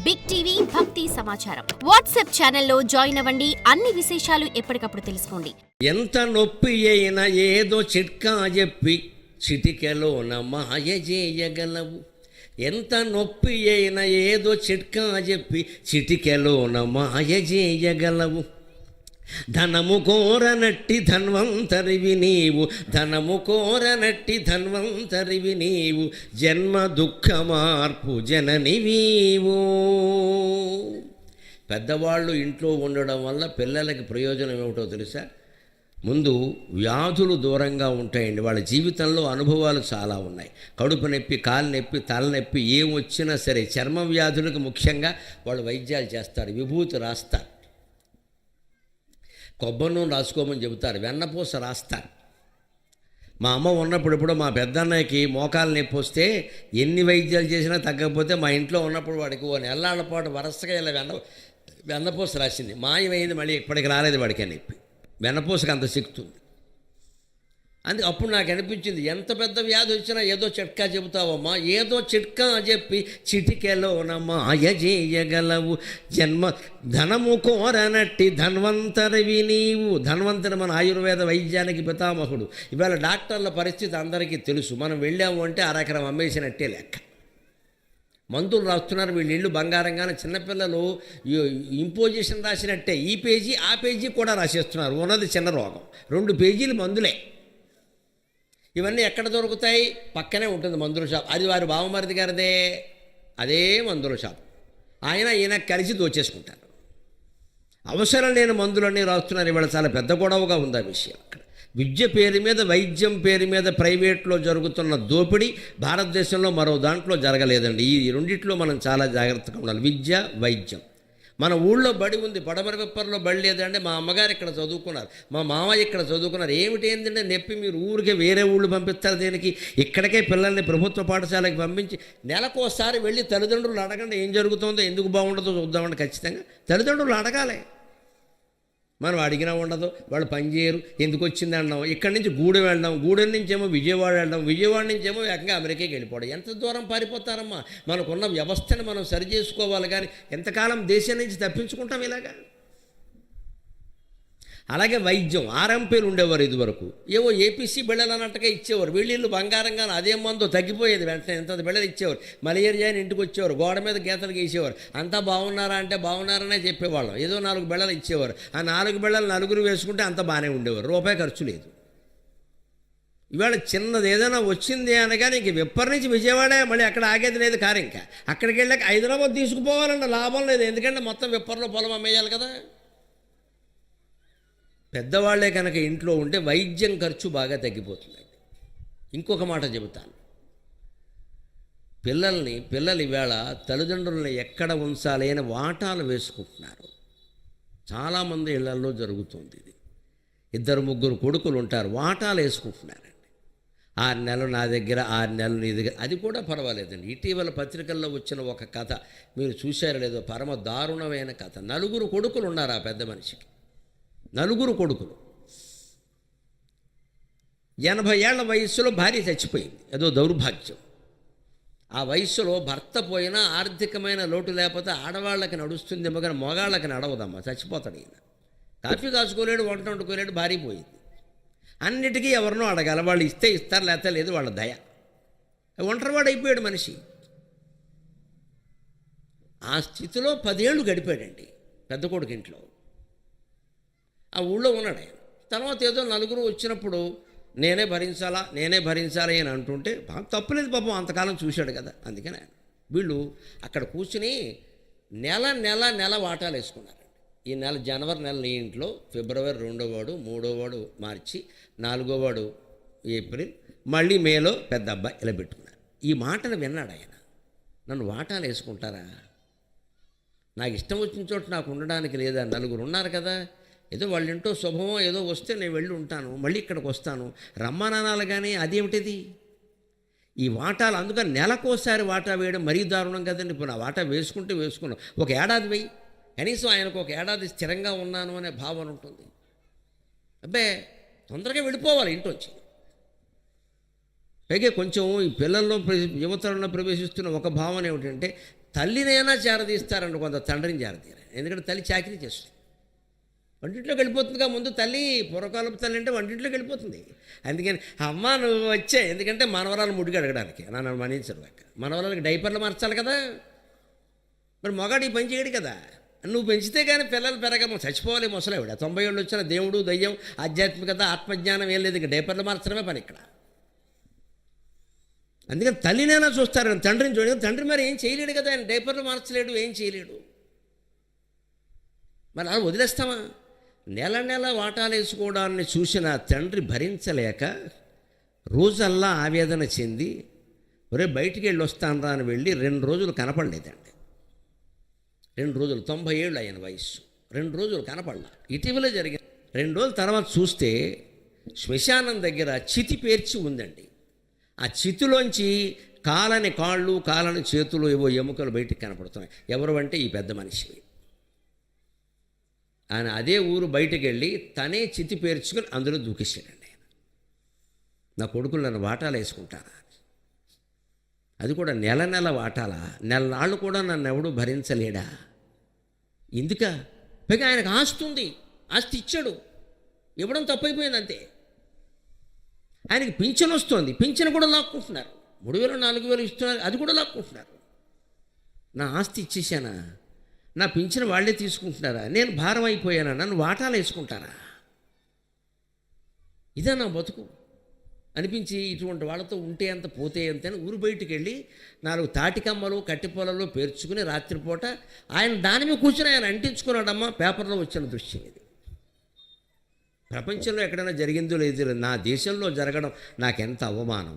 Big TV భక్తి సమాచారం WhatsApp ఛానల్లో జాయిన్ అవ్వండి. అన్ని విశేషాలు ఎప్పటికప్పుడు తెలుసుకోండి. ఎంత నొప్పి అయినా ఏదో చిట్కా చెప్పి చిటికెలోన మాయ చేయగలవు. ఎంత నొప్పి అయినా ఏదో చిట్కా చెప్పి చిటికెలోన మాయ చేయగలవు. ధనము కోరనట్టి ధన్వంతరివి నీవు, ధనము కోరనట్టి ధన్వంతరివి నీవు, జన్మ దుఃఖ మార్పు జననివీవు. పెద్దవాళ్ళు ఇంట్లో ఉండడం వల్ల పిల్లలకి ప్రయోజనం ఏమిటో తెలుసా? ముందు వ్యాధులు దూరంగా ఉంటాయండి. వాళ్ళ జీవితంలో అనుభవాలు చాలా ఉన్నాయి. కడుపు నొప్పి, కాలు నొప్పి, తలనొప్పి ఏం వచ్చినా సరే చర్మ వ్యాధులకు ముఖ్యంగా వాళ్ళు వైద్యాలు చేస్తారు, విభూతి రాస్తారు, కొబ్బరి నూనె రాసుకోమని చెబుతారు, వెన్నపూస రాస్తారు. మా అమ్మ ఉన్నప్పుడు ఇప్పుడు మా పెద్దన్నయ్యకి మోకాలు నొప్పి వస్తే ఎన్ని వైద్యాలు చేసినా తగ్గకపోతే మా ఇంట్లో ఉన్నప్పుడు వాడికి ఓ నెల్లాళ్ళ పాటు వరసగా ఇలా వెన్నపూస రాసింది. మాయమైంది, మళ్ళీ ఇప్పటికి రాలేదు వాడికి నొప్పి. వెన్నపూసకు అంత శక్తి ఉంది. అందుకే అప్పుడు నాకు అనిపించింది, ఎంత పెద్ద వ్యాధి వచ్చినా ఏదో చిట్కా చెబుతావమ్మా, ఏదో చిట్కా చెప్పి చిటికెలోనమ్మా అయజేయగలవు. జన్మ ధనము కోరనట్టి ధన్వంతరివి నీవు. ధన్వంతరి మన ఆయుర్వేద వైద్యానికి పితామహుడు. ఇవాళ డాక్టర్ల పరిస్థితి అందరికీ తెలుసు. మనం వెళ్ళాము అంటే అరెకరం అమ్మేసినట్టే లెక్క. మందులు రాస్తున్నారు, వీళ్ళు ఇళ్ళు బంగారంగానే. చిన్నపిల్లలు ఇంపోజిషన్ రాసినట్టే ఈ పేజీ ఆ పేజీ కూడా రాసేస్తున్నారు. ఉన్నది చిన్న రోగం, 2 పేజీలు మందులే. ఇవన్నీ ఎక్కడ దొరుకుతాయి? పక్కనే ఉంటుంది మందుల షాప్. అది వారి బావమరిది గారిదే, అదే మందుల షాప్. ఈయన కలిసి దోచేసుకుంటారు. అవసరం లేని మందులన్నీ రాస్తున్నారు. ఇవాళ చాలా పెద్ద గొడవగా ఉంది ఆ విషయం. అక్కడ విద్య పేరు మీద, వైద్యం పేరు మీద ప్రైవేట్లో జరుగుతున్న దోపిడీ భారతదేశంలో మరో దాంట్లో జరగలేదండి. ఈ రెండిట్లో మనం చాలా జాగ్రత్తగా ఉండాలి. విద్య, వైద్యం. మన ఊళ్ళో బడి ఉంది, పడమర విప్పర్లో బడి లేదంటే మా అమ్మగారు ఇక్కడ చదువుకున్నారు, మా మామయ్య ఇక్కడ చదువుకున్నారు. ఏంటంటే నొప్పి మీరు ఊరికే వేరే ఊళ్ళు పంపిస్తారు దేనికి? ఇక్కడికే పిల్లల్ని ప్రభుత్వ పాఠశాలకు పంపించి నెలకోసారి వెళ్ళి తల్లిదండ్రులు అడగండి ఏం జరుగుతుందో, ఎందుకు బాగుండదో చూద్దామండి. ఖచ్చితంగా తల్లిదండ్రులు అడగాలి. మనం అడిగినా ఉండదు, వాళ్ళు పనిచేయరు. ఎందుకు వచ్చింది అన్నాం. ఇక్కడి నుంచి గూడెం వెళ్దాం, గూడెం నుంచేమో విజయవాడ వెళ్దాం, విజయవాడ నుంచేమో ఏకంగా అమెరికాకి వెళ్ళిపోవడం. ఎంత దూరం పారిపోతారమ్మా? మనకున్న వ్యవస్థను మనం సరి చేసుకోవాలి. కానీ ఎంతకాలం దేశం నుంచి తప్పించుకుంటాం ఇలాగా? అలాగే వైద్యం, ఆర్ఎంపీలు ఉండేవారు ఇదివరకు. ఏవో ఏపీసీ బిళ్ళలు అన్నట్టుగా ఇచ్చేవారు. వీళ్ళు బంగారంగా అదే మందో తగ్గిపోయేది, వెంటనే ఎంత బిళ్ళలు ఇచ్చేవారు. మలేరియా అని ఇంటికి వచ్చేవారు, గోడ మీద గీతలు గీసేవారు. అంతా బాగున్నారా అంటే బాగున్నారనే చెప్పేవాళ్ళం. ఏదో 4 బిళ్ళలు ఇచ్చేవారు. ఆ 4 బిళ్ళలు 4 వేసుకుంటే అంత బాగానే ఉండేవారు, రూపాయి ఖర్చు లేదు. ఇవాళ చిన్నది ఏదైనా వచ్చింది అనగానే ఇంక విప్పర్ నుంచి విజయవాడ, మళ్ళీ అక్కడ ఆగేది లేదు కారు. ఇంకా అక్కడికి వెళ్ళాక హైదరాబాద్ తీసుకుపోవాలన్న లాభం లేదు, ఎందుకంటే మొత్తం విప్పర్లో పొలం అమ్మేయాలి కదా. పెద్దవాళ్లే కనుక ఇంట్లో ఉంటే వైద్యం ఖర్చు బాగా తగ్గిపోతుందండి. ఇంకొక మాట చెబుతాను, పిల్లలు ఈవేళ తల్లిదండ్రులని ఎక్కడ ఉంచాలి అని వాటాలు వేసుకుంటున్నారు. చాలామంది ఇళ్లల్లో జరుగుతుంది ఇది. 2-3 కొడుకులు ఉంటారు, వాటాలు వేసుకుంటున్నారండి. 6 నెలలు నా దగ్గర, 6 నెలలు నీ దగ్గర. అది కూడా పర్వాలేదండి. ఇటీవల పత్రికల్లో వచ్చిన ఒక కథ మీరు చూశారో లేదో, పరమ దారుణమైన కథ. 4 కొడుకులు ఉన్నారు ఆ పెద్ద మనిషికి. 4 కొడుకులు. 80 ఏళ్ల వయస్సులో భార్య చచ్చిపోయింది, ఏదో దౌర్భాగ్యం. ఆ వయస్సులో భర్త పోయినా ఆర్థికమైన లోటు లేకపోతే ఆడవాళ్ళకి నడుస్తుందేమో కానీ మగాళ్ళకి నడవదమ్మా, చచ్చిపోతాడు ఈయన. కాఫీ కాసుకోలేడు, వంట వండుకోలేడు, భార్య పోయింది. అన్నిటికీ ఎవరినో అడగాలి, వాళ్ళు ఇస్తే ఇస్తారు, లేకపోతే లేదు, వాళ్ళ దయ. ఒంటరివాడు అయిపోయాడు మనిషి. ఆ స్థితిలో 10 ఏళ్ళు గడిపాడండి పెద్ద కొడుకు ఇంట్లో. ఆ ఊళ్ళో ఉన్నాడు ఆయన. తర్వాత ఏదో 4 వచ్చినప్పుడు నేనే భరించాలా అని అంటుంటే తప్పులేదు పాపం, అంతకాలం చూశాడు కదా. అందుకని వీళ్ళు అక్కడ కూర్చుని నెల వాటాలు వేసుకున్నారండి. ఈ నెల జనవరి నెల నీ ఇంట్లో, ఫిబ్రవరి 2వ వాడు, 3వ వాడు మార్చి, 4వ వాడు ఏప్రిల్, మళ్ళీ మేలో పెద్ద అబ్బాయి ఇలా పెట్టుకున్నారు. ఈ మాటలు విన్నాడు ఆయన. నన్ను వాటాలు వేసుకుంటారా? నాకు ఇష్టం వచ్చిన చోట నాకు ఉండడానికి లేదా? 4 ఉన్నారు కదా, ఏదో వాళ్ళ ఇంట్లో శుభమో ఏదో వస్తే నేను వెళ్ళి ఉంటాను, మళ్ళీ ఇక్కడికి వస్తాను, రమ్మానాలు. కానీ అదేమిటిది ఈ వాటాలు? అందుకని నెలకోసారి వాటా వేయడం మరీ దారుణం కదండి. ఇప్పుడు నా వాటా వేసుకున్నాం, ఒక ఏడాది వెయ్యి, కనీసం ఆయనకు ఒక ఏడాది స్థిరంగా ఉన్నాను అనే భావన ఉంటుంది. అబ్బే తొందరగా వెళ్ళిపోవాలి ఇంట్లోంచి. పైగా కొంచెం ఈ పిల్లల్లో యువతరంలో ప్రవేశిస్తున్న ఒక భావన ఏమిటంటే తల్లినైనా చేరదీస్తారండి, కొంత తండ్రిని చేరదీయరు. ఎందుకంటే తల్లి చాకరీ చేస్తుంది, వంటింట్లోకి వెళ్ళిపోతుందిగా. ముందు తల్లి, పూర్వకాలపు తల్లి అంటే వంటింట్లోకి వెళ్ళిపోతుంది. అందుకని అమ్మ నువ్వు వచ్చే, ఎందుకంటే మనవరాలు ముడికి అడగడానికి, నన్ను మన్నించరు. మనవరాలకి డైపర్లు మార్చాలి కదా, మరి మగాడు ఈ పని చేయడు కదా. నువ్వు పెంచితే కానీ పిల్లలు పెరగము, చచ్చిపోవాలి ముసలావిడ. 90 ఏళ్ళు వచ్చిన దేవుడు, దయ్యం, ఆధ్యాత్మికత, ఆత్మజ్ఞానం ఏం లేదు, ఇక డైపర్లు మార్చడమే పని ఇక్కడ. అందుకని తల్లినైనా చూస్తారు, తండ్రిని చూడదు. తండ్రి మరి ఏం చేయలేడు కదా, ఆయన డైపర్లు మార్చలేడు, ఏం చేయలేడు. మరి అలా వదిలేస్తామా? నెల నెల వాటాలు వేసుకోవడాన్ని చూసిన తండ్రి భరించలేక రోజల్లా ఆవేదన చెంది, ఒరే బయటికి వెళ్ళి వస్తాను రా అని వెళ్ళి 2 రోజులు కనపడలేదండి. 2 రోజులు, 90 ఏళ్ళు ఆయన వయస్సు, 2 రోజులు కనపడలా. ఇటీవల జరిగింది. 2 రోజుల తర్వాత చూస్తే శ్మశానం దగ్గర చితి పేర్చి ఉందండి. ఆ చితిలోంచి కాలని కాళ్ళు, కాలని చేతులు, ఏవో ఎముకలు బయటికి కనపడుతున్నాయి. ఎవరు అంటే ఈ పెద్ద మనిషి. ఆయన అదే ఊరు బయటకు వెళ్ళి తనే చితి పేర్చుకొని అందులో దూకేసాడండి. ఆయన, నా కొడుకులు నన్ను వాటాలు వేసుకుంటారా, అది కూడా నెల నెల వాటాలా, నెలనాళ్ళు కూడా నన్ను ఎవడు భరించలేడా, ఎందుక? పైగా ఆయనకు ఆస్తి ఉంది, ఆస్తి ఇచ్చాడు, ఇవ్వడం తప్పైపోయింది అంతే. ఆయనకి పింఛన్ వస్తుంది, పింఛన్ కూడా లాక్కుంటున్నారు. 3,000 4,000 ఇస్తున్నారు, అది కూడా లాక్కుంటున్నారు. నా ఆస్తి ఇచ్చేసానా, నా పింఛన్ వాళ్ళే తీసుకుంటున్నారా, నేను భారం అయిపోయానా, నన్ను వాటాలు వేసుకుంటారా, ఇదే నా బతుకు అనిపించి ఇటువంటి వాళ్ళతో ఉంటే అంత పోతే అంత అని ఊరు బయటికి వెళ్ళి 4 తాటికమ్మలు కట్టిపొలలో పేర్చుకుని రాత్రిపూట ఆయన దాని మీద కూర్చుని ఆయన అంటించుకున్నాడమ్మా. పేపర్లో వచ్చిన దృశ్యం ఇది. ప్రపంచంలో ఎక్కడైనా జరిగిందో లేదు, నా దేశంలో జరగడం నాకెంత అవమానం.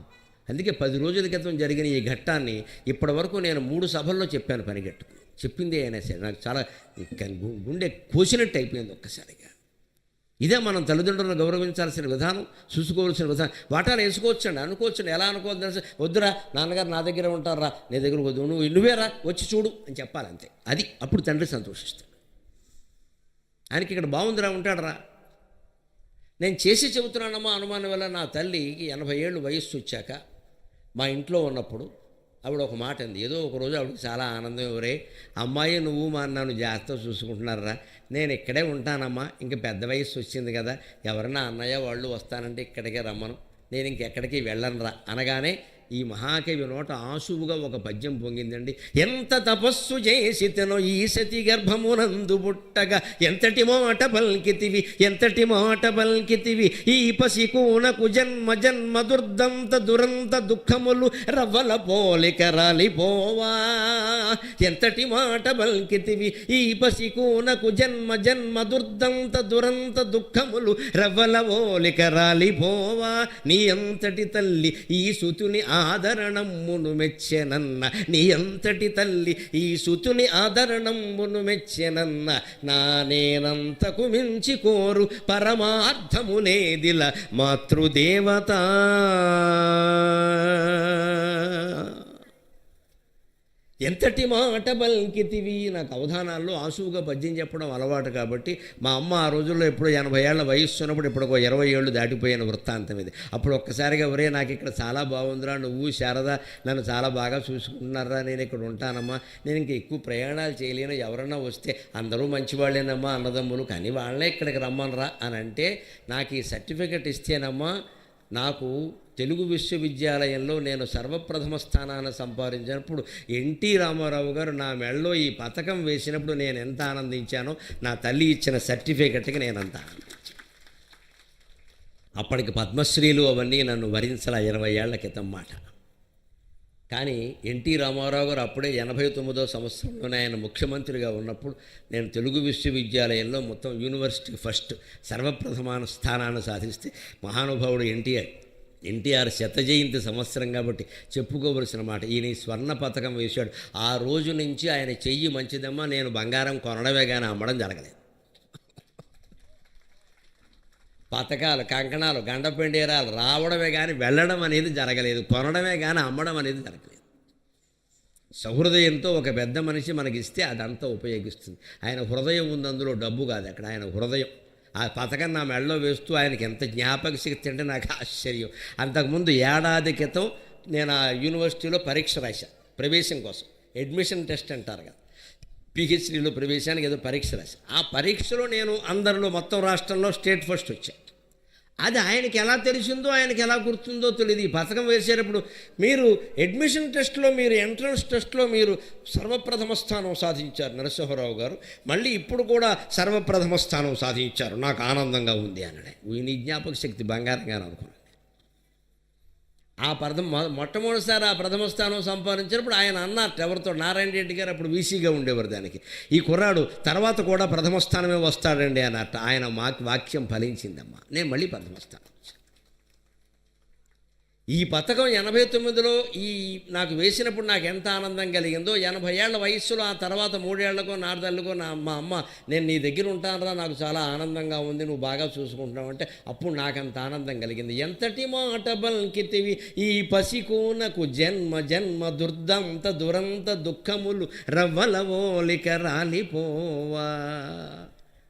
అందుకే 10 రోజుల క్రితం జరిగిన ఈ ఘట్టాన్ని ఇప్పటి వరకు నేను 3 సభల్లో చెప్పాను పనిగట్టుకుని. చెప్పిందే అయినా సరే నాకు చాలా గుండె కోసినట్టు అయిపోయింది ఒక్కసారిగా. ఇదే మనం తల్లిదండ్రులను గౌరవించాల్సిన విధానం, చూసుకోవాల్సిన విధానం. వాటాలు వేసుకోవచ్చండి, అనుకోవచ్చండి. ఎలా అనుకోవద్దు, వద్దురా నాన్నగారు నా దగ్గర ఉంటారా, నీ దగ్గర వద్దు, నువ్వేరా వచ్చి చూడు అని చెప్పాలి అంతే. అది అప్పుడు తండ్రి సంతోషిస్తాడు. ఆయనకి ఇక్కడ బాగుందిరా, ఉంటాడరా. నేను చేసి చెబుతున్నానమ్మా, అనుమానం వల్ల నా తల్లికి 80 ఏళ్ళు వయస్సు వచ్చాక మా ఇంట్లో ఉన్నప్పుడు ఆవిడ ఒక మాట అంది. ఏదో ఒకరోజు ఆవిడకి చాలా ఆనందం, ఎవరే అమ్మాయి నువ్వు మా నన్ను జాగ్రత్తగా చూసుకుంటున్నారా, నేను ఇక్కడే ఉంటానమ్మా, ఇంక పెద్ద వయసు వచ్చింది కదా, ఎవరన్నా అన్నయ్య వాళ్ళు వస్తానంటే ఇక్కడికే రమ్మను, నేను ఇంకెక్కడికి వెళ్ళను రా అనగానే ఈ మహాకవి నోట ఆశువుగా ఒక పద్యం పొంగిందండి. ఎంత తపస్సు చేసితనో ఈ సతి గర్భమునందు పుట్టగా, ఎంతటి మాట పల్కితివి, ఎంతటి మాట పల్కితివి, ఈ పసికూనకు జన్మ జన్మ దుర్దంత దురంత దుఃఖములు రవ్వల పోలిక రాలిపోవా. ఎంతటి మాట పల్కితివి, ఈ పసికూనకు జన్మ జన్మ దుర్దంత దురంత దుఃఖములు రవ్వల పోలిక రాలిపోవా. నీ అంతటి తల్లి ఈ సుతుని ఆదరణమ్మును మెచ్చెనన్న, నీ అంతటి తల్లి ఈ సుతుని ఆదరణమ్మును మెచ్చెనన్న, నా నేనంతకు మించి కోరు పరమార్థమునేదిల మాతృదేవత. ఎంతటి మాట పలికితివి. నాకు అవధానాల్లో ఆసువుగా పద్యం చెప్పడం అలవాటు కాబట్టి మా అమ్మ ఆ రోజుల్లో ఎప్పుడో 80 ఏళ్ల వయస్సు ఉన్నప్పుడు ఇప్పుడు 20 ఏళ్ళు దాటిపోయిన వృత్తాంతం ఇది. అప్పుడు ఒక్కసారిగా ఒరే నాకు ఇక్కడ చాలా బాగుందిరా, నువ్వు శారద నన్ను చాలా బాగా చూసుకుంటున్నారా, నేను ఇక్కడ ఉంటానమ్మా, నేను ఇంక ఎక్కువ ప్రయాణాలు చేయలేను, ఎవరన్నా వస్తే అందరూ మంచివాళ్ళేనమ్మా అన్నదమ్ములు, కానీ వాళ్ళే ఇక్కడికి రమ్మనరా అని అంటే, నాకు ఈ సర్టిఫికెట్ ఇస్తేనమ్మా నాకు తెలుగు విశ్వవిద్యాలయంలో నేను సర్వప్రథమ స్థానాన్ని సంపాదించినప్పుడు ఎన్టీ రామారావు గారు నా మెడలో ఈ పథకం వేసినప్పుడు నేను ఎంత ఆనందించానో, నా తల్లి ఇచ్చిన సర్టిఫికెట్కి నేను అంత ఆనందించాను. అప్పటికి పద్మశ్రీలు అవన్నీ నన్ను వరించలా 20 ఏళ్ల క్రితం మాట. కానీ ఎన్టీ రామారావు గారు అప్పుడే 89వ సంవత్సరంలోనే ఆయన ముఖ్యమంత్రిగా ఉన్నప్పుడు నేను తెలుగు విశ్వవిద్యాలయంలో మొత్తం యూనివర్సిటీ ఫస్ట్ సర్వప్రథమ స్థానాన్ని సాధిస్తే మహానుభావుడు ఎన్టీఆర్ 100వ జయంతి సంవత్సరం కాబట్టి చెప్పుకోవలసిన మాట, ఈయన స్వర్ణ పథకం వేశాడు. ఆ రోజు నుంచి ఆయన చెయ్యి మంచిదమ్మా, నేను బంగారం కొనడమే కానీ అమ్మడం జరగలేదు. పథకాలు, కంకణాలు, గండపెండేరాలు రావడమే కానీ వెళ్ళడం అనేది జరగలేదు, కొనడమే కానీ అమ్మడం అనేది జరగలేదు. సహృదయంతో ఒక పెద్ద మనిషి మనకిస్తే అదంతా ఉపయోగిస్తుంది. ఆయన హృదయం ఉంది, అందులో డబ్బు కాదు, అక్కడ ఆయన హృదయం. ఆ పథకం నా మెడలో వేస్తూ ఆయనకి ఎంత జ్ఞాపక శక్తి అంటే నాకు ఆశ్చర్యం. అంతకుముందు 1 ఏడాది క్రితం నేను ఆ యూనివర్సిటీలో పరీక్ష రాశాను ప్రవేశం కోసం. అడ్మిషన్ టెస్ట్ అంటారు కదా, పిహెచ్డీలో ప్రవేశానికి ఏదో పరీక్ష రాసి, ఆ పరీక్షలో నేను అందరిలో మొత్తం రాష్ట్రంలో స్టేట్ ఫస్ట్ వచ్చాను. అది ఆయనకి ఎలా తెలిసిందో, ఆయనకి ఎలా గుర్తుందో తెలియదు. ఈ పథకం వేసేటప్పుడు మీరు అడ్మిషన్ టెస్ట్లో, మీరు ఎంట్రన్స్ టెస్ట్లో మీరు సర్వప్రథమ స్థానం సాధించారు నరసింహారావు గారు, మళ్ళీ ఇప్పుడు కూడా సర్వప్రథమ స్థానం సాధించారు, నాకు ఆనందంగా ఉంది అన్నాడు. నీ జ్ఞాపక శక్తి బంగారంగా అనుకున్నాను. ఆ మొట్టమొదటిసారి ఆ ప్రథమ స్థానం సంపాదించినప్పుడు ఆయన అన్నట్టు ఎవరితో, నారాయణ రెడ్డి గారు అప్పుడు వీసీగా ఉండేవారు దానికి, ఈ కుర్రాడు తర్వాత కూడా ప్రథమ స్థానమే వస్తాడండి అన్నట్టు. ఆయన వాక్యం ఫలించిందమ్మా, నేను మళ్ళీ ప్రథమ స్థానం. ఈ పథకం 89లో నాకు వేసినప్పుడు నాకు ఎంత ఆనందం కలిగిందో, 80 ఏళ్ల వయస్సులో ఆ తర్వాత 3 ఏళ్లకో 4 ఏళ్లకో మా అమ్మ, నేను నీ దగ్గర ఉంటానరా, నాకు చాలా ఆనందంగా ఉంది, నువ్వు బాగా చూసుకుంటున్నావు అంటే అప్పుడు నాకు అంత ఆనందం కలిగింది. ఎంతటి మాట బల్కితివి ఈ పసికూనకు జన్మ జన్మ దుర్దంత దురంత దుఃఖములు రవ్వలవోలిక రాలిపోవా.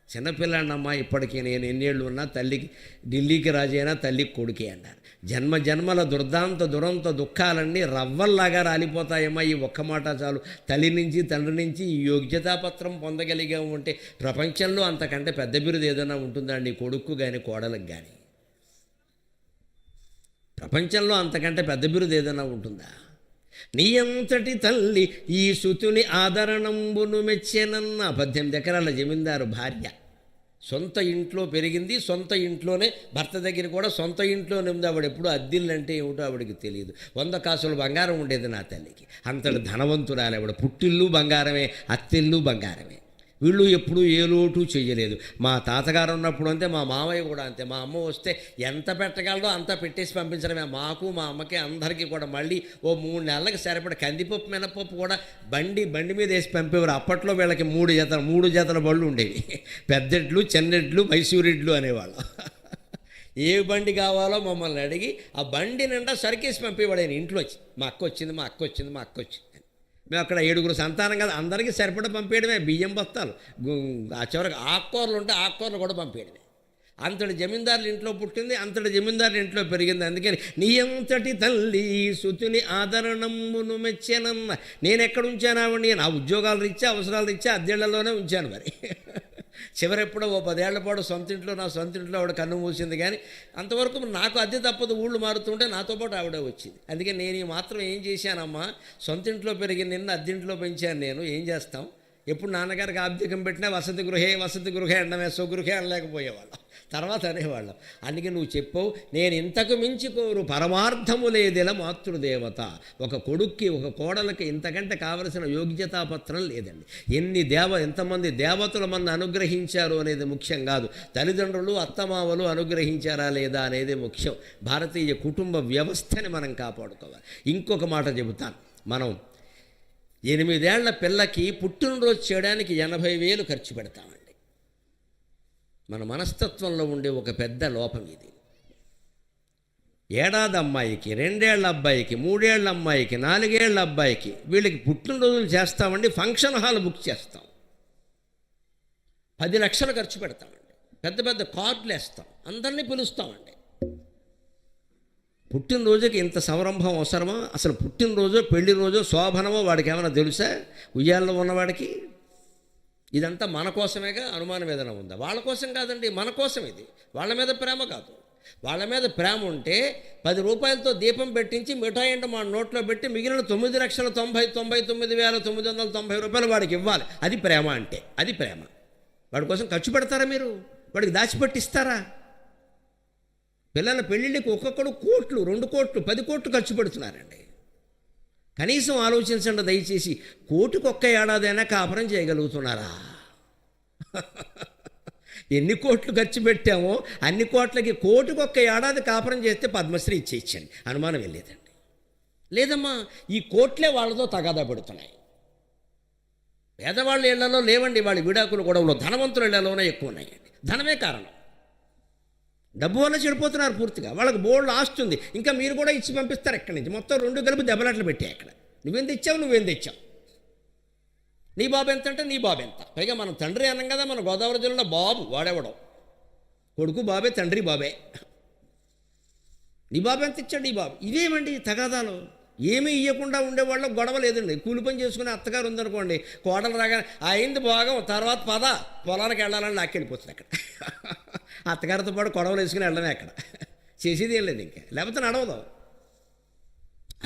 చిన్నపిల్లాడమ్మా, ఇప్పటికీ నేను ఎన్నేళ్ళు ఉన్నా తల్లికి, ఢిల్లీకి రాజైనా తల్లికి కొడుకే అన్నారు. జన్మ జన్మల దుర్దాంత దురంత దుఃఖాలన్నీ రవ్వల్లాగా రాలిపోతాయమ్మా, ఈ ఒక్క మాట చాలు. తల్లి నుంచి తండ్రి నుంచి ఈ యోగ్యతాపత్రం పొందగలిగా ఉంటే ప్రపంచంలో అంతకంటే పెద్ద బిరుదు ఏదైనా ఉంటుందా నీ కొడుకు కానీ కోడలకు కానీ? ప్రపంచంలో అంతకంటే పెద్ద బిరుదు ఏదైనా ఉంటుందా? నీ అంతటి తల్లి ఈ సుతుని ఆదరణంబును మెచ్చెనన్న 18 ఎకరాల జమీందారు భార్య, సొంత ఇంట్లో పెరిగింది, సొంత ఇంట్లోనే భర్త దగ్గర కూడా సొంత ఇంట్లోనే ఉంది. ఆవిడ ఎప్పుడు అద్దిల్లు అంటే ఏమిటో ఆవిడకి తెలియదు. 100 కాసులు బంగారం ఉండేది నా తల్లికి, అంతటి ధనవంతురాలు ఆవిడ. పుట్టిల్లు బంగారమే, అత్తిల్లు బంగారమే. వీళ్ళు ఎప్పుడూ ఏ లోటు చేయలేదు. మా తాతగారు ఉన్నప్పుడు అంతే, మా మామయ్య కూడా అంతే. మా అమ్మ వస్తే ఎంత పెట్టగలదో అంతా పెట్టేసి పంపించడమే. మాకు మా అమ్మకి అందరికీ కూడా మళ్ళీ ఓ 3 నెలలకు సరిపడ కందిపప్పు మినపప్పు కూడా బండి మీద వేసి పంపేవారు. అప్పట్లో వీళ్ళకి 3 జతల బళ్ళు ఉండేవి, పెద్దెడ్లు, చెన్నెడ్లు, మైసూరెడ్లు అనేవాళ్ళు. ఏ బండి కావాలో మమ్మల్ని అడిగి ఆ బండి నిండా సరికేసి పంపేవాడు ఆయన. ఇంట్లో వచ్చి మా అక్క వచ్చింది. మేము అక్కడ 7 సంతానం కదా, అందరికీ సరిపడ పంపేయడమే. బియ్యం బస్తాలు, ఆ చివరికి ఆకుకూరలు ఉంటే ఆకుకూరలు కూడా పంపేయడమే. అంతటి జమీందారుల ఇంట్లో పుట్టింది, అంతటి జమీందారుల ఇంట్లో పెరిగింది. అందుకని నీ అంతటి తల్లి సుతుని ఆదరణమును మెచ్చెనన్న. నేను ఎక్కడ ఉంచాను ఆవిడ్ని? నా ఉద్యోగాలు రీత్యా, అవసరాలు రీత్యా అద్దెళ్లలోనే ఉంచాను. మరి చివరెప్పుడో ఓ 10 ఏళ్ల పాటు నా సొంత ఇంట్లో ఆవిడ కన్ను మూసింది. కానీ అంతవరకు నాకు అద్దె తప్పదు, ఊళ్ళు మారుతుంటే నాతో పాటు ఆవిడ వచ్చింది. అందుకే నేను మాత్రం ఏం చేశానమ్మా, సొంత ఇంట్లో పెరిగి నిన్న అద్దెంట్లో పెంచాను నేను. ఏం చేస్తాం, ఎప్పుడు నాన్నగారికి ఆబ్దికం పెట్టినా వసతి గృహే అనడమే, స్వగృహే అనలేకపోయేవాళ్ళం. తర్వాత అనేవాళ్ళం. అందుకే నువ్వు చెప్పావు, నేను ఇంతకు మించి కోరు పరమార్థము లేదెల మాతృదేవత. ఒక కొడుక్కి, ఒక కోడలకి ఇంతకంటే కావలసిన యోగ్యతాపత్రం లేదండి. ఎంతమంది దేవతలు మన అనుగ్రహించారు అనేది ముఖ్యం కాదు, తల్లిదండ్రులు అత్తమామలు అనుగ్రహించారా లేదా అనేది ముఖ్యం. భారతీయ కుటుంబ వ్యవస్థని మనం కాపాడుకోవాలి. ఇంకొక మాట చెబుతాను, మనం 8 ఏళ్ల పిల్లకి పుట్టినరోజు చేయడానికి 80,000 ఖర్చు పెడతామండి. మన మనస్తత్వంలో ఉండే ఒక పెద్ద లోపం ఇది. 1 ఏడాది అమ్మాయికి, 2 ఏళ్ల అబ్బాయికి, 3 ఏళ్ల అమ్మాయికి, 4 ఏళ్ల అబ్బాయికి, వీళ్ళకి పుట్టినరోజులు చేస్తామండి. ఫంక్షన్ హాల్ బుక్ చేస్తాం, 10 లక్షలు ఖర్చు పెడతామండి. పెద్ద పెద్ద కార్డులు వేస్తాం, అందరినీ పిలుస్తామండి. పుట్టినరోజుకి ఇంత సంరంభం అవసరమా? అసలు పుట్టినరోజు, పెళ్లి రోజు, శోభనమో వాడికి ఏమైనా తెలుసా? ఉయ్యాల్లో ఉన్నవాడికి ఇదంతా మన కోసమేగా. అనుమానం ఏదైనా ఉందా? వాళ్ళ కోసం కాదండి, మన కోసం. ఇది వాళ్ళ మీద ప్రేమ కాదు. వాళ్ళ మీద ప్రేమ ఉంటే 10 రూపాయలతో దీపం పెట్టించి మిఠాయి అంటే మా నోట్లో పెట్టి మిగిలిన 9,99,990 రూపాయలు వాడికి ఇవ్వాలి. అది ప్రేమ అంటే, అది ప్రేమ. వాడి కోసం ఖర్చు పెడతారా మీరు? వాడికి దాచిపెట్టిస్తారా? పిల్లల పెళ్ళిళ్ళకి ఒక్కొక్కడు కోట్లు, 2 కోట్లు, 10 కోట్లు ఖర్చు పెడుతున్నారండి. కనీసం ఆలోచించండి దయచేసి. కోటికి 1 ఏడాదైనా కాపురం చేయగలుగుతున్నారా? ఎన్ని కోట్లు ఖర్చు పెట్టామో అన్ని కోట్లకి కోటికి 1 ఏడాది కాపురం చేస్తే పద్మశ్రీ ఇచ్చేయచ్చండి, అనుమానం వెళ్ళేదండి. లేదమ్మా, ఈ కోట్లే వాళ్ళతో తగాదా పెడుతున్నాయి. పేదవాళ్ళ ఇళ్లలో లేవండి వాళ్ళ విడాకులు గొడవలు, ధనవంతుల ఇళ్లలోనే ఎక్కువ ఉన్నాయండి. ధనమే కారణం. డబ్బు వల్ల చెడిపోతున్నారు పూర్తిగా. వాళ్ళకి బోల్డ్ ఆస్తి ఉంది, ఇంకా మీరు కూడా ఇచ్చి పంపిస్తారు ఎక్కడి నుంచి. మొత్తం 2 కలిపి దెబ్బలాట్లు పెట్టాయి అక్కడ. నువ్వేం తెచ్చావు, నీ బాబు ఎంత అంటే నీ బాబు ఎంత. పైగా మనం తండ్రి అన్నాం కదా, మన గోదావరి జిల్లాలో బాబు వాడేవడం. కొడుకు బాబే, తండ్రి బాబే. నీ బాబు ఎంత ఇచ్చాడు, నీ బాబు. ఇదేమండి తగాదాలు? ఏమీ ఇవ్వకుండా ఉండేవాళ్ళు గొడవ లేదండి. కూలి పని చేసుకునే అత్తగారు ఉందనుకోండి, కోడలు రాగానే అయింది భాగం తర్వాత పద పొలానికి వెళ్ళాలని లాక్కెళ్ళిపోతుంది అక్కడ. అత్తగారితో పాటు గొడవలు వేసుకుని వెళ్ళడమే అక్కడ. చేసేది ఏం లేదు ఇంకా, లేకపోతే నడవదు.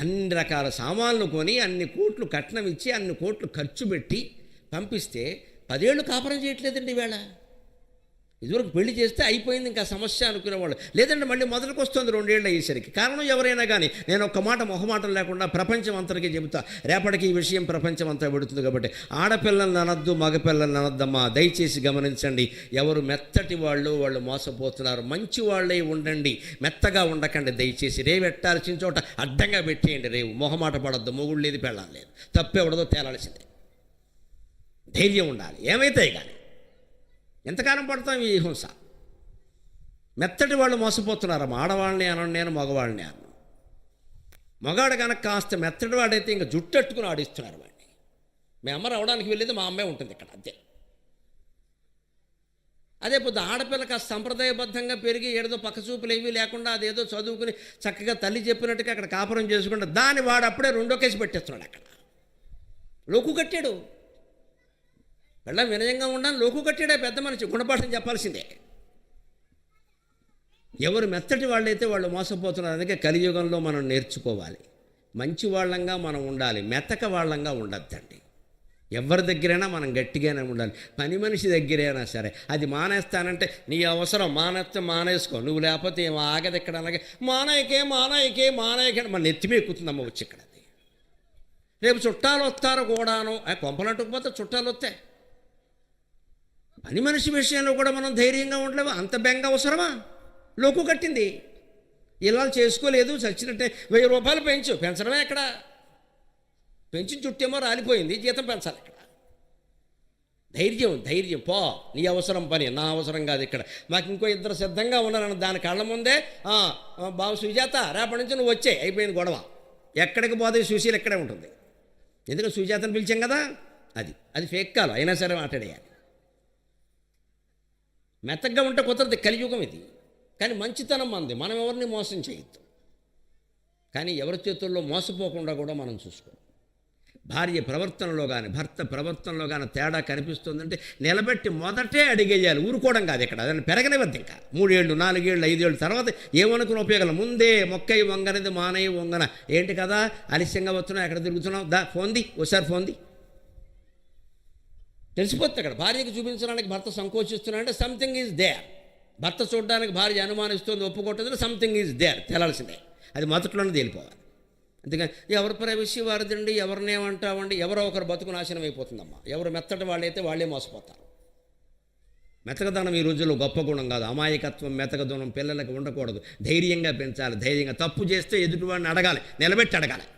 అన్ని రకాల సామాన్లు కొని అన్ని కోట్లు కట్నం ఇచ్చి అన్ని కోట్లు ఖర్చు పెట్టి పంపిస్తే 10 ఏళ్ళు కాపురం చేయట్లేదండి ఈవేళ. ఇదివరకు పెళ్లి చేస్తే అయిపోయింది ఇంకా సమస్య అనుకునేవాళ్ళు. లేదంటే మళ్ళీ మొదటికి వస్తుంది 2 ఏళ్ళు అయ్యేసరికి. కారణం ఎవరైనా కానీ నేను ఒక్క మాట మొహమాటం లేకుండా ప్రపంచం అంతటికీ చెబుతా, రేపటికి ఈ విషయం ప్రపంచం అంతా పెడుతుంది కాబట్టి ఆడపిల్లల్ని అనొద్దు, మగపిల్లల్ని అనొద్దమ్మా. దయచేసి గమనించండి, ఎవరు మెత్తటి వాళ్ళు మోసపోతున్నారు. మంచి వాళ్ళే ఉండండి, మెత్తగా ఉండకండి దయచేసి. రేవు ఎట్టాల్సిన చోట అడ్డంగా పెట్టేయండి. రేవు మొహమాట పడద్దు, మొగుడు లేదు పెళ్ళాలి లేదు, తప్పెవడదో తేలాల్సిందే. ధైర్యం ఉండాలి ఏమైతే కానీ. ఎంతకాలం పడతాం ఈ హింస? మెత్తటి వాళ్ళు మోసపోతున్నారమ్మా. ఆడవాళ్ళని అనను నేను, మగవాళ్ళని అను. మగాడు కనుక కాస్త మెత్తటి వాడైతే ఇంకా జుట్టట్టుకుని ఆడిస్తున్నారు వాడిని. మీ అమ్మ రావడానికి వెళ్ళేది మా అమ్మే ఉంటుంది ఇక్కడ, అంతే. అదే పొద్దు ఆడపిల్ల కాస్త సంప్రదాయబద్ధంగా పెరిగి ఏదో పక్కచూపులు ఏమీ లేకుండా అదేదో చదువుకుని చక్కగా తల్లి చెప్పినట్టుగా అక్కడ కాపురం చేసుకుంటే దాన్ని వాడు అప్పుడే 2వ కేసు పెట్టేస్తున్నాడు. అక్కడ లోకు కట్టాడు. వెళ్ళ వినయంగా ఉండాలని లోకు కట్టాడే పెద్ద మనిషి, గుణపాఠం చెప్పాల్సిందే. ఎవరు మెత్తటి వాళ్ళైతే వాళ్ళు మోసపోతున్నారు. అందుకే కలియుగంలో మనం నేర్చుకోవాలి, మంచి వాళ్ళంగా మనం ఉండాలి, మెత్తక వాళ్ళంగా ఉండద్దండి. ఎవరి దగ్గరైనా మనం గట్టిగానే ఉండాలి. పని మనిషి దగ్గరైనా సరే అది మానేస్తానంటే నీ అవసరం, మానేస్తే మానేసుకో, నువ్వు లేకపోతే ఏం ఆగదు ఇక్కడ. అలాగే మానేయకే మన నెత్తిమే ఎక్కుతుందమ్మ వచ్చి ఇక్కడ. రేపు చుట్టాలు వస్తారు కూడాను, కొంపలంటుకుపోతే చుట్టాలు వస్తాయి. పని మనిషి విషయంలో కూడా మనం ధైర్యంగా ఉండలేము. అంత బెంగ అవసరమా? లోకు కట్టింది, ఇలా చేసుకోలేదు, చచ్చినట్టే 1000 రూపాయలు పెంచడమే ఎక్కడ? పెంచిన చుట్టేమో రాలిపోయింది, జీతం పెంచాలి ఇక్కడ. ధైర్యం పో, నీ అవసరం పని, నా అవసరం కాదు ఇక్కడ. మాకు ఇంకో 2 సిద్ధంగా ఉన్నారన్న దాని కళ్ళ ముందే బాబు సుజాత రేపటి నుంచి నువ్వు వచ్చే, అయిపోయింది గొడవ. ఎక్కడికి పోతే సుశీల్ ఎక్కడే ఉంటుంది. ఎందుకంటే సుజాతను పిలిచాం కదా, అది ఫేక్ కాల్ అయినా సరే మాట్లాడేయాలి. మెత్తగా ఉంటే కుదరదు, కలియుగం ఇది. కానీ మంచితనం మంది, మనం ఎవరిని మోసం చేయొద్దు. కానీ ఎవరి చేతుల్లో మోసపోకుండా కూడా మనం చూసుకోవాలి. భార్య ప్రవర్తనలో కానీ భర్త ప్రవర్తనలో కానీ తేడా కనిపిస్తుందంటే నిలబెట్టి మొదటే అడిగేయాలి, ఊరుకోవడం కాదు ఇక్కడ. దాన్ని పెరగనివద్దు ఇంకా. 3 ఏళ్ళు 4 ఏళ్ళు 5 ఏళ్ళు తర్వాత ఏమనుకుని ఉపయోగాలు. ముందే మొక్కయి వంగనది మానయ్య వంగన. ఏంటి కదా ఆలస్యంగా వస్తున్నావు, ఎక్కడ తిరుగుతున్నావు, ఫోన్ది ఒకసారి ఫోన్ది తెలిసిపోతుంది అక్కడ. భార్యకి చూపించడానికి భర్త సంకోచిస్తున్నాడంటే సంథింగ్ ఈజ్ దేర్. భర్త చూడడానికి భార్య అనుమానిస్తుంది, ఒప్పుకోవట్లేదు, సంథింగ్ ఈజ్ దేర్ తెలాల్సిందే. అది మొదట్లోనే తేలిపోవాలి. అందుకని ఎవరి ప్రైవసీ వారిదండి, ఎవరినేమంటామండి. ఎవరో ఒకరు బతుకు నాశనం అయిపోతుందమ్మా. ఎవరు మెత్తటి వాళ్ళైతే వాళ్ళే మోసపోతారు. మెతకదనం ఈ రోజుల్లో గొప్ప గుణం కాదు. అమాయకత్వం, మెతకదనం పిల్లలకు ఉండకూడదు. ధైర్యంగా పెంచాలి. ధైర్యంగా తప్పు చేస్తే ఎదుటివాడిని అడగాలి, నిలబెట్టి అడగాలి.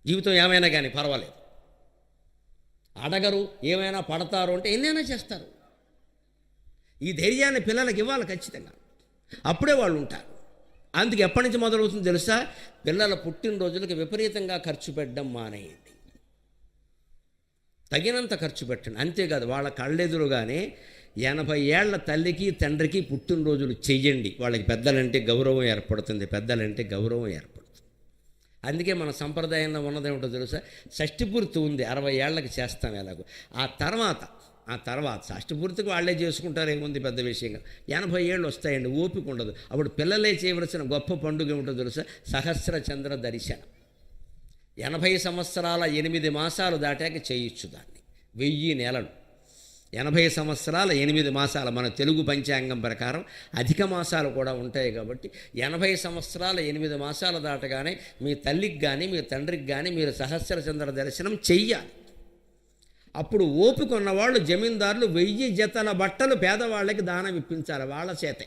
జీవితం ఏమైనా కానీ పర్వాలేదు. అడగరు, ఏమైనా పడతారు అంటే ఎన్నైనా చేస్తారు. ఈ ధైర్యాన్ని పిల్లలకి ఇవ్వాలి ఖచ్చితంగా, అప్పుడే వాళ్ళు ఉంటారు. అందుకే ఎప్పటి నుంచి మొదలవుతుందో తెలుసా? పిల్లల పుట్టినరోజులకి విపరీతంగా ఖర్చు పెట్టడం మానేయండి. తగినంత ఖర్చు పెట్టండి. అంతేకాదు వాళ్ళ కళ్ళెదురుగానే 80 ఏళ్ల తల్లికి తండ్రికి పుట్టినరోజులు చెయ్యండి. వాళ్ళకి పెద్దలంటే గౌరవం ఏర్పడుతుంది. అందుకే మన సంప్రదాయంలో ఉన్నదేమిటో తెలుసా? షష్ఠిపూర్తి ఉంది, 60 ఏళ్ళకి చేస్తాం ఎలాగో. ఆ తర్వాత షష్ఠిపూర్తికి వాళ్ళే చేసుకుంటారు, ఏముంది పెద్ద విషయంగా. 80 ఏళ్ళు వస్తాయండి, ఓపిక ఉండదు. అప్పుడు పిల్లలే చేయవలసిన గొప్ప పండుగ ఏమిటో తెలుసా? సహస్ర చంద్ర దర్శనం. 80 సంవత్సరాల 8 మాసాలు దాటాక చేయొచ్చు దాన్ని. 1000 నెలలు 80 సంవత్సరాల 8 మాసాలు మన తెలుగు పంచాంగం ప్రకారం అధిక మాసాలు కూడా ఉంటాయి కాబట్టి 80 సంవత్సరాల 8 మాసాలు దాటగానే మీ తల్లికి కానీ మీ తండ్రికి కానీ మీరు సహస్ర చంద్ర దర్శనం చెయ్యాలి. అప్పుడు ఓపిక ఉన్నవాళ్ళు జమీందారులు 1000 జతల బట్టలు పేదవాళ్ళకి దానం ఇప్పించాలి వాళ్ళ చేతే.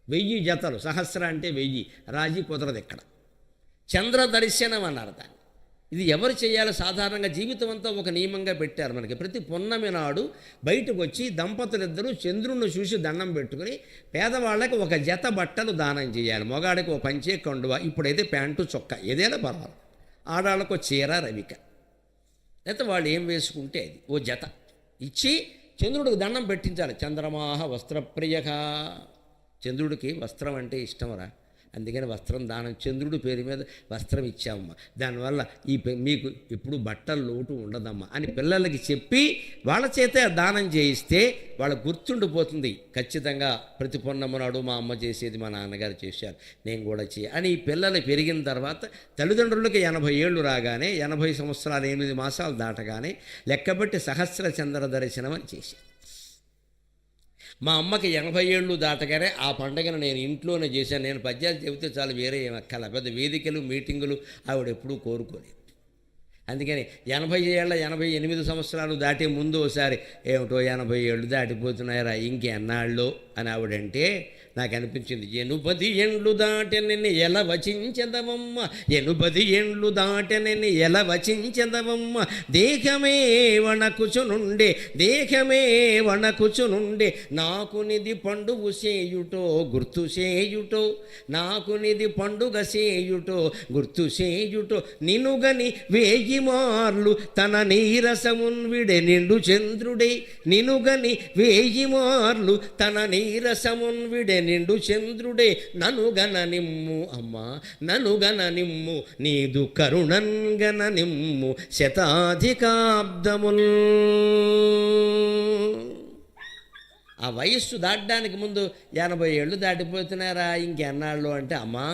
1000 జతలు, సహస్ర అంటే 1000, రాజీ కుదరదు ఇక్కడ. చంద్ర దర్శనం అన్నారు దాన్ని. ఇది ఎవరు చేయాలో సాధారణంగా జీవితం అంతా ఒక నియమంగా పెట్టారు మనకి. ప్రతి పున్నమి నాడు బయటకు వచ్చి దంపతులిద్దరూ చంద్రుణ్ణి చూసి దండం పెట్టుకుని పేదవాళ్ళకి 1 జత బట్టలు దానం చేయాలి. మగాడికి 1 పంచే కండువా, ఇప్పుడైతే ప్యాంటు చొక్కా ఏదైనా పర్వాలేదు. ఆడాళ్ళకు చీర రవిక, అయితే వాళ్ళు ఏం వేసుకుంటే అది 1 జత ఇచ్చి చంద్రుడికి దండం పెట్టించాలి. చంద్రమాహ వస్త్రప్రియక. చంద్రుడికి వస్త్రం అంటే ఇష్టమరా? అందుకని వస్త్రం దానం, చంద్రుడి పేరు మీద వస్త్రం ఇచ్చామమ్మా, దానివల్ల మీకు ఇప్పుడు బట్టలు లోటు ఉండదమ్మా అని పిల్లలకి చెప్పి వాళ్ళ చేత దానం చేయిస్తే వాళ్ళకు గుర్తుండిపోతుంది. ఖచ్చితంగా ప్రతి పొన్నమ్మ నాడు మా అమ్మ చేసేది మా నాన్నగారు చేశారు, నేను కూడా అని ఈ పిల్లలు పెరిగిన తర్వాత తల్లిదండ్రులకి 80 ఏళ్ళు రాగానే, 80 సంవత్సరాలు 8 మాసాలు దాటగానే లెక్కబట్టి సహస్ర చంద్ర దర్శనం అని చేశారు. మా అమ్మకి 80 ఏళ్ళు దాటగానే ఆ పండగను నేను ఇంట్లోనే చేశాను. నేను పద్యాలు చెబితే చాలు, వేరే ఏం అక్కల, పెద్ద వేదికలు మీటింగులు ఆవిడ ఎప్పుడూ కోరుకోలేదు. అందుకని 80 ఏళ్ళ 88 సంవత్సరాలు దాటే ముందు ఒకసారి ఏమిటో 80 ఏళ్ళు దాటిపోతున్నాయరా ఇంకెన్నాళ్ళు అని ఆవిడంటే నాకు అనిపించింది, 80 ఏండ్లు దాటెనని ఎలా వచించదవమ్మ, 80 ఏండ్లు దాటెనని ఎలా వచించదవమ్మ, దేహమే వణకుచునుండే, దేహమే వణకుచునుండే, నాకు నిధి పండుగ చేయుటో గుర్తు చేయుటో, నాకు నిధి పండుగ చేయుటో గుర్తు చేయుటో, నినుగని 1000 మార్లు తన నీరసమున్ విడే నిండు చంద్రుడే, నినుగని 1000 మార్లు తన నీరసమున్ విడే నిండు చంద్రుడే, ననుగన నిమ్ము అమ్మా ననుగన నిమ్ము, నీదు కరుణంగన నిమ్ము శతాధికాబ్దముల్. ఆ వయస్సు దాటడానికి ముందు 80 ఏళ్ళు దాటిపోతున్నారా ఇంకెన్నాళ్ళు అంటే, అమ్మా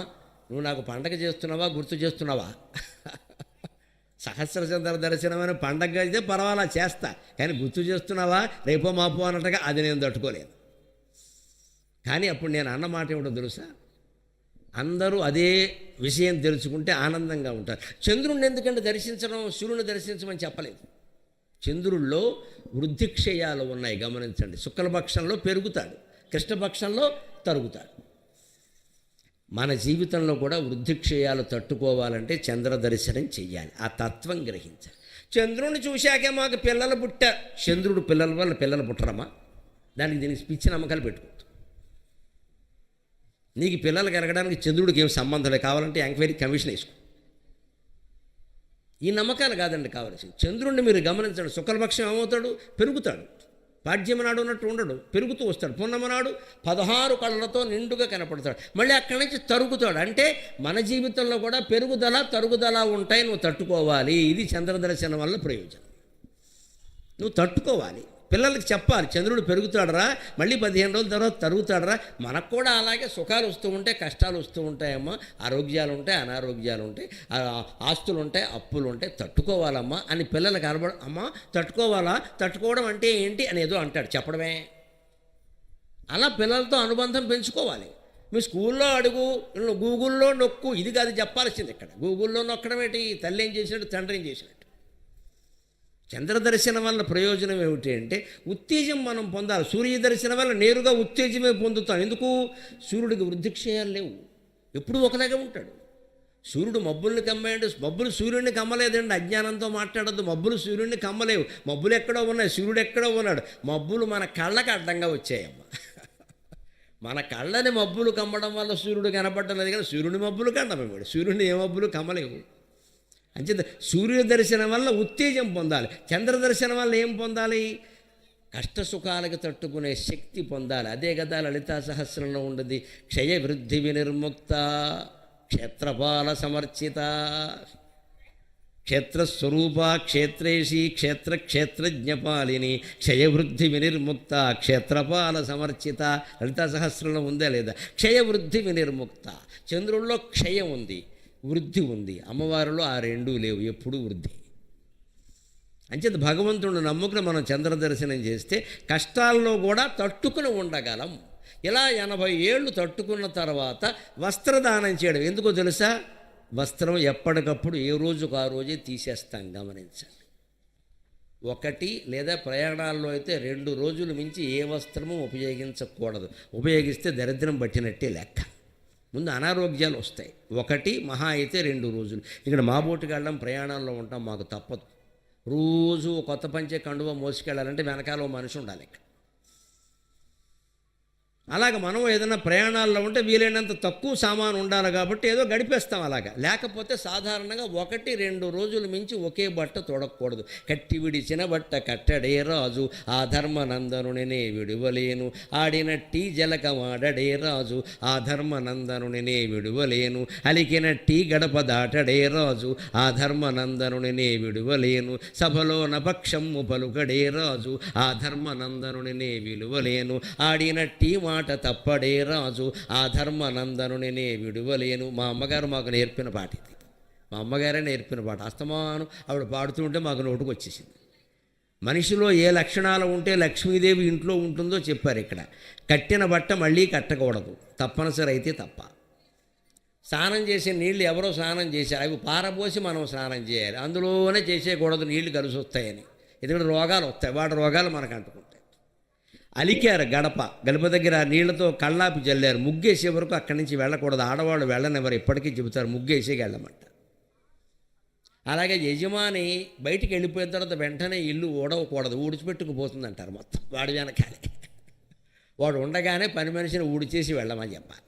నువ్వు నాకు పండగ చేస్తున్నావా గుర్తు చేస్తున్నావా? సహస్రచంద్ర దర్శనం అనే పండగ అయితే పర్వాలా చేస్తా, కానీ గుర్తు చేస్తున్నావా రేపో మాపో అన్నట్టుగా అది నేను తట్టుకోలేను. కానీ అప్పుడు నేను అన్నమాట ఏమిటో తెలుసా, అందరూ అదే విషయం తెలుసుకుంటే ఆనందంగా ఉంటారు. చంద్రుడిని ఎందుకంటే దర్శించడం, సూర్యుని దర్శించమని చెప్పలేదు. చంద్రుల్లో వృద్ధిక్షయాలు ఉన్నాయి, గమనించండి. శుక్లపక్షంలో పెరుగుతాడు, కృష్ణపక్షంలో తరుగుతాడు. మన జీవితంలో కూడా వృద్ధిక్షయాలు తట్టుకోవాలంటే చంద్ర దర్శనం చెయ్యాలి, ఆ తత్వం గ్రహించాలి. చంద్రుడిని చూశాకే మాకు పిల్లలు పుట్టారు, చంద్రుడు పిల్లల వల్ల పిల్లలు పుట్టరమ్మా, దీనికి పిచ్చి నమ్మకాలు పెట్టుకోవద్దు. నీకు పిల్లలు కలగడానికి చంద్రుడికి ఏం సంబంధం లేదు, కావాలంటే ఎంక్వైరీ కమిషన్ వేసుకో. ఈ నమ్మకాలు కాదండి కావాల్సింది. చంద్రుడిని మీరు గమనించండి, శుక్లపక్షం ఏమవుతాడు, పెరుగుతాడు. పాడ్యమనాడు ఉన్నట్టు ఉండడు, పెరుగుతూ వస్తాడు. పున్నమనాడు 16 కళ్ళతో నిండుగా కనపడతాడు, మళ్ళీ అక్కడి నుంచి తరుగుతాడు. అంటే మన జీవితంలో కూడా పెరుగుదల తరుగుదల ఉంటాయి, నువ్వు తట్టుకోవాలి. ఇది చంద్రదర్శనం వల్ల ప్రయోజనం. నువ్వు తట్టుకోవాలి, పిల్లలకి చెప్పాలి చంద్రుడు పెరుగుతాడరా, మళ్ళీ 15 రోజుల తర్వాత తరుగుతాడరా. మనకు కూడా అలాగే సుఖాలు వస్తూ ఉంటాయి, కష్టాలు వస్తూ ఉంటాయమ్మా, ఆరోగ్యాలు ఉంటాయి, అనారోగ్యాలు ఉంటాయి, ఆస్తులు ఉంటాయి, అప్పులు ఉంటాయి, తట్టుకోవాలమ్మా అని పిల్లలకు అమ్మా తట్టుకోవాలా, తట్టుకోవడం అంటే ఏంటి అని ఏదో అంటాడు, చెప్పడమే. అలా పిల్లలతో అనుబంధం పెంచుకోవాలి. మీ స్కూల్లో అడుగు, గూగుల్లో నొక్కు, ఇది కాదు చెప్పాల్సింది. ఇక్కడ గూగుల్లో నొక్కడం ఏంటి, తల్లి ఏం చేసినట్టు తండ్రి ఏం చేసినట్టు. చంద్రదర్శనం వల్ల ప్రయోజనం ఏమిటి అంటే ఉత్తేజం మనం పొందాలి. సూర్య దర్శనం వల్ల నేరుగా ఉత్తేజమే పొందుతాం. ఎందుకు? సూర్యుడికి వృద్ధిక్షయాలు లేవు, ఎప్పుడూ ఒకలాగే ఉంటాడు. సూర్యుడు మబ్బుల్ని కమ్మాడు, మబ్బులు సూర్యుడిని కమ్మలేదండి, అజ్ఞానంతో మాట్లాడద్దు. మబ్బులు సూర్యుడిని కమ్మలేవు, మబ్బులు ఎక్కడో ఉన్నాయి, సూర్యుడు ఎక్కడో ఉన్నాడు. మబ్బులు మన కళ్ళకి అడ్డంగా వచ్చాయమ్మ. మన కళ్ళని మబ్బులు కమ్మడం వల్ల సూర్యుడు కనపడలేదు, కానీ సూర్యుని మబ్బులు కండమేవాడు, సూర్యుడిని ఏ మబ్బులు కమ్మలేవు. అంచేత సూర్య దర్శనం వల్ల ఉత్తేజం పొందాలి. చంద్ర దర్శనం వల్ల ఏం పొందాలి? కష్టసుఖాలకు తట్టుకునే శక్తి పొందాలి. అదే కదా లలితా సహస్రంలో ఉండదు, క్షయ వృద్ధి వినిర్ముక్త క్షేత్రపాల సమర్చిత, క్షేత్రస్వరూప క్షేత్రేషి క్షేత్రజ్ఞపాలిని క్షయవృద్ధి వినిర్ముక్త క్షేత్రపాల సమర్చిత. లలితా సహస్రంలో ఉందా లేదా? క్షయవృద్ధి వినిర్ముక్త. చంద్రుల్లో క్షయం ఉంది, వృద్ధి ఉంది. అమ్మవారిలో ఆ రెండూ లేవు, ఎప్పుడూ వృద్ధి. అంచేత భగవంతుడు నమ్ముకుని మనం చంద్ర దర్శనం చేస్తే కష్టాల్లో కూడా తట్టుకుని ఉండగలం. ఇలా 80 ఏళ్ళు తట్టుకున్న తర్వాత వస్త్రదానం చేయడం ఎందుకో తెలుసా? వస్త్రం ఎప్పటికప్పుడు ఏ రోజుకు ఆ రోజే తీసేస్తాం, గమనించండి. 1 లేదా ప్రయాణాల్లో అయితే 2 రోజులు మించి ఏ వస్త్రము ఉపయోగించకూడదు. ఉపయోగిస్తే దరిద్రం పట్టినట్టే లెక్క. ముందు అనారోగ్యాలు వస్తాయి. 1 మహా అయితే 2 రోజులు. ఇక్కడ మాబోటికి వెళ్ళడం, ప్రయాణాల్లో ఉంటాం, మాకు తప్పదు. రోజు కొత్త పంచే కండువ మోసుకెళ్ళాలంటే వెనకాల ఓ మనిషి ఉండాలి. ఇక్కడ అలాగ మనం ఏదైనా ప్రయాణాల్లో ఉంటే వీలైనంత తక్కువ సామాను ఉండాలి కాబట్టి ఏదో గడిపేస్తాం అలాగా. లేకపోతే సాధారణంగా 1-2 రోజులు మించి ఒకే బట్ట తొడకూడదు. కట్టి విడిచిన బట్ట కట్టడే రాజు, ఆ ధర్మనందనునే విడువలేను, ఆడినట్టి జలకమాడడే రాజు, ఆ ధర్మనందనునే విడువలేను, అలికినట్టి గడప దాటడే రాజు, ఆ ధర్మనందనునే విడువలేను, సభలోన పక్షము పలుకడే రాజు, ఆ ధర్మనందనునే విలువలేను, ఆడినట్టి మాట తప్పడే రాజు, ఆ ధర్మనందనునే విడువలేను. మా అమ్మగారు మాకు నేర్పిన పాట ఇది. మా అమ్మగారే నేర్పిన పాట. అస్తమానం ఆవిడ పాడుతుంటే మాకు నోటుకు వచ్చేసింది. మనిషిలో ఏ లక్షణాలు ఉంటే లక్ష్మీదేవి ఇంట్లో ఉంటుందో చెప్పారు ఇక్కడ. కట్టిన బట్ట మళ్ళీ కట్టకూడదు, తప్పనిసరి అయితే తప్ప. స్నానం చేసే నీళ్ళు ఎవరో స్నానం చేశారు, అవి పారబోసి మనం స్నానం చేయాలి. అందులోనే చేసేయకూడదు, నీళ్లు కలిసి వస్తాయని. ఎందుకంటే రోగాలు వస్తాయి, వాటి రోగాలు మనకు అంటుకుంటాయి. అలికారు గడప దగ్గర నీళ్లతో కళ్ళాపి చల్లారు. ముగ్గేసే వరకు అక్కడి నుంచి వెళ్ళకూడదు, ఆడవాళ్ళు వెళ్ళనివ్వరు, ఇప్పటికీ చెబుతారు ముగ్గేసే వెళ్ళమంటారు. అలాగే యజమాని బయటికి వెళ్ళిపోయిన తర్వాత వెంటనే ఇల్లు ఊడవకూడదు, ఊడిచిపెట్టుకుపోతుంది అంటారు మొత్తం వాడి వెనకాలే. వాడు ఉండగానే పని మనిషిని ఊడిచేసి వెళ్ళమని చెప్పాలి,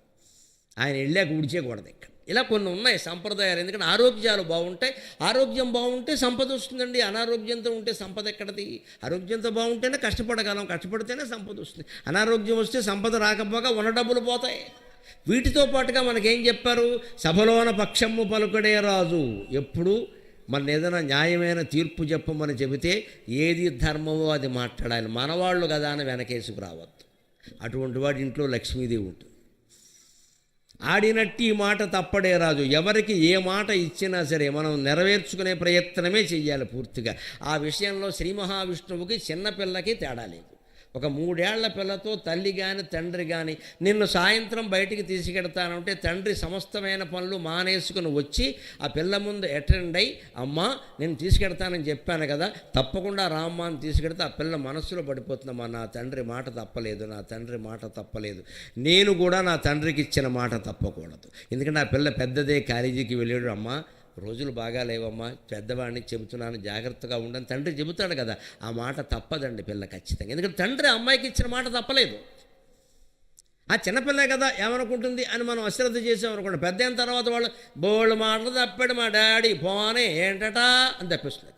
ఆయన వెళ్ళాక ఊడిచేయకూడదు ఇక్కడ. ఇలా కొన్ని ఉన్నాయి సంప్రదాయాలు. ఎందుకంటే ఆరోగ్యాలు బాగుంటాయి, ఆరోగ్యం బాగుంటే సంపద వస్తుందండి. అనారోగ్యంతో ఉంటే సంపద ఎక్కడది? ఆరోగ్యంతో బాగుంటేనే కష్టపడగలం, కష్టపడితేనే సంపద వస్తుంది. అనారోగ్యం వస్తే సంపద రాకపోగా ఉన్న డబ్బులు పోతాయి. వీటితో పాటుగా మనకేం చెప్పారు? సభలోన పక్షము పలుకడే రాజు. ఎప్పుడు మన ఏదైనా న్యాయమైన తీర్పు చెప్పమని చెబితే ఏది ధర్మమో అది మాట్లాడాలి. మనవాళ్ళు కదా అని వెనకేసుకు రావద్దు. అటువంటి వాడి ఇంట్లో లక్ష్మీదేవి ఉంటుంది. ఆడినట్టి మాట తప్పడే రాజు. ఎవరికి ఏ మాట ఇచ్చినా సరే మనం నెరవేర్చుకునే ప్రయత్నమే చెయ్యాలి పూర్తిగా. ఆ విషయంలో శ్రీ మహావిష్ణువుకి చిన్నపిల్లకి తేడా లేదు. ఒక 3 ఏళ్ల పిల్లతో తల్లి కానీ తండ్రి కానీ నిన్ను సాయంత్రం బయటికి తీసుకెడతానంటే తండ్రి సమస్తమైన పనులు మానేసుకుని వచ్చి ఆ పిల్ల ముందు అటెండ్ అయ్యి, అమ్మా నేను తీసుకెడతానని చెప్పాను కదా, తప్పకుండా రామ్మా అని తీసుకెడితే ఆ పిల్ల మనస్సులో పడిపోతుందమ్మా, నా తండ్రి మాట తప్పలేదు, నా తండ్రి మాట తప్పలేదు, నేను కూడా నా తండ్రికి ఇచ్చిన మాట తప్పకూడదు. ఎందుకంటే ఆ పిల్ల పెద్దదే కాలేజీకి వెళ్ళాడు, అమ్మా రోజులు బాగా లేవమ్మా, పెద్దవాడిని చెబుతున్నాను జాగ్రత్తగా ఉండని తండ్రి చెబుతాడు కదా, ఆ మాట తప్పదండి పిల్ల ఖచ్చితంగా. ఎందుకంటే తండ్రి అమ్మాయికి ఇచ్చిన మాట తప్పలేదు. ఆ చిన్నపిల్లే కదా ఏమనుకుంటుంది అని మనం అశ్రద్ధ చేసామనుకోండి, పెద్ద అయిన తర్వాత వాళ్ళు బోళ్ళు మాటలు తప్పాడు మా డాడీ పోనే ఏంటటా అని తప్పిస్తుంది.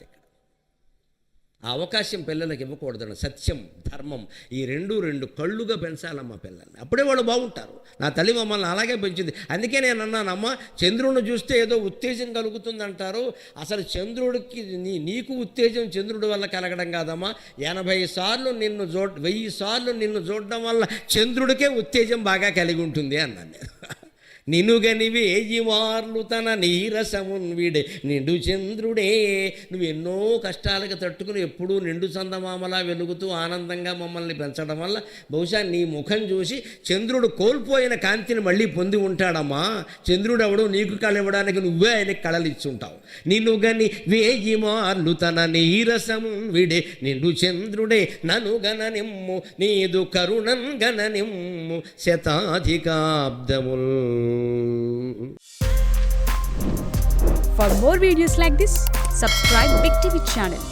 ఆ అవకాశం పిల్లలకి ఇవ్వకూడదండి. సత్యం ధర్మం ఈ రెండు కళ్ళుగా పెంచాలమ్మ పిల్లల్ని, అప్పుడే వాళ్ళు బాగుంటారు. నా తల్లి మమ్మల్ని అలాగే పెంచింది. అందుకే నేను అన్నానమ్మ, చంద్రుడిని చూస్తే ఏదో ఉత్తేజం కలుగుతుంది అంటారు. అసలు చంద్రుడికి నీకు ఉత్తేజం చంద్రుడి వల్ల కలగడం కాదమ్మా, 80 సార్లు 1000 సార్లు నిన్ను చూడడం వల్ల చంద్రుడికే ఉత్తేజం బాగా కలిగి ఉంటుంది అన్నాను నేను. నినుగనివి 1000 మార్లు తన నీరసమున్ వీడే నిండు చంద్రుడే. నువ్వు ఎన్నో కష్టాలకు తట్టుకుని ఎప్పుడూ నిండు చందమామలా వెలుగుతూ ఆనందంగా మమ్మల్ని పెంచడం వల్ల బహుశా నీ ముఖం చూసి చంద్రుడు కోల్పోయిన కాంతిని మళ్ళీ పొంది ఉంటాడమ్మా. చంద్రుడు ఎవడు నీకు కళ ఇవ్వడానికి నువ్వే ఆయనకి కళలు ఇచ్చుంటావు. నినుగని 1000 మార్లు తన నీరసమున్ వీడే నిండు చంద్రుడే నను గణనిమ్ము నీదు కరుణం గణనిమ్ము శతాధికాబ్దముల్. For more videos like this, subscribe Big TV channel.